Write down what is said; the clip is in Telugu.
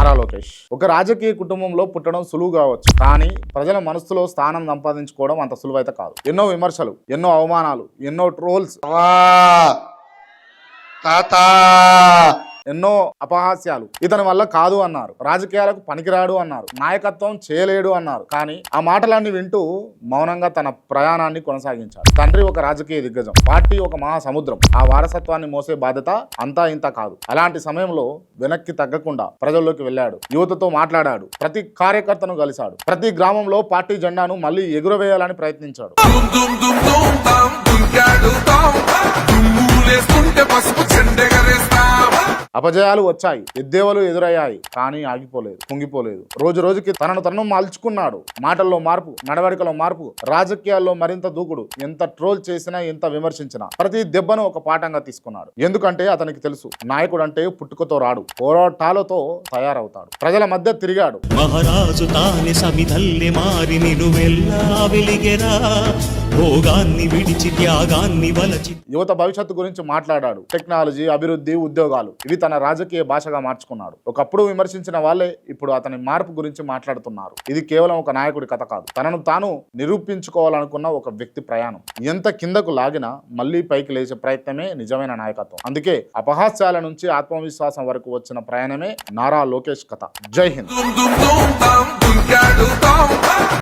నారా లోకేష్. ఒక రాజకీయ కుటుంబంలో పుట్టడం సులువు కావచ్చు, కానీ ప్రజల మనస్సులో స్థానం సంపాదించుకోవడం అంత సులువైతే కాదు. ఎన్నో విమర్శలు, ఎన్నో అవమానాలు, ఎన్నో ట్రోల్స్, ఎన్నో అపహాస్యాలు. ఇతని వల్ల కాదు అన్నారు, రాజకీయాలకు పనికిరాడు అన్నారు, నాయకత్వం చేయలేడు అన్నారు. కానీ ఆ మాటలన్నీ వింటూ మౌనంగా తన ప్రయాణాన్ని కొనసాగించాడు. తండ్రి ఒక రాజకీయ దిగ్గజం, పార్టీ ఒక మహాసముద్రం. ఆ వారసత్వాన్ని మోసే బాధ్యత అంతా ఇంత కాదు. అలాంటి సమయంలో వెనక్కి తగ్గకుండా ప్రజల్లోకి వెళ్ళాడు, యువతతో మాట్లాడాడు, ప్రతి కార్యకర్తను కలిశాడు, ప్రతి గ్రామంలో పార్టీ జెండాను మళ్ళీ ఎగురవేయాలని ప్రయత్నించాడు. అపజయాలు వచ్చాయి, ఎద్దేవలు ఎదురయ్యాయి, కానీ ఆగిపోలేదు, కుంగిపోలేదు. రోజు రోజుకి తనను మార్చుకున్నాడు. మాటల్లో మార్పు, నడవడికలో మార్పు, రాజకీయాల్లో మరింత దూకుడు. ఎంత ట్రోల్ చేసినా, ఎంత విమర్శించినా ప్రతి దెబ్బను ఒక పాఠంగా తీసుకున్నాడు. ఎందుకంటే అతనికి తెలుసు, నాయకుడు అంటే పుట్టుకతో రాడు, పోరాటాలతో తయారవుతాడు. ప్రజల మధ్య తిరిగాడు. మహారాజు తాని సమిధల్లె మారి నిలువెల్లా వెలిగెరా, భోగాన్ని విడిచి త్యాగాన్ని వలచి. యువత భవిష్యత్తు గురించి మాట్లాడాడు. టెక్నాలజీ, అభివృద్ధి, ఉద్యోగాలు ఇవి తన రాజకీయ భాషగా మార్చుకున్నాడు. ఒకప్పుడు విమర్శించిన వాళ్ళే ఇప్పుడు అతని మార్పు గురించి మాట్లాడుతున్నారు. ఇది కేవలం ఒక నాయకుడి కథ కాదు, తనను తాను నిరూపించుకోవాలనుకున్న ఒక వ్యక్తి ప్రయాణం. ఎంత కిందకు లాగినా మళ్ళీ పైకి లేచే ప్రయత్నమే నిజమైన నాయకత్వం. అందుకే అపహాస్యాల నుంచి ఆత్మవిశ్వాసం వరకు వచ్చిన ప్రయాణమే నారా లోకేష్ కథ. జై హింద్.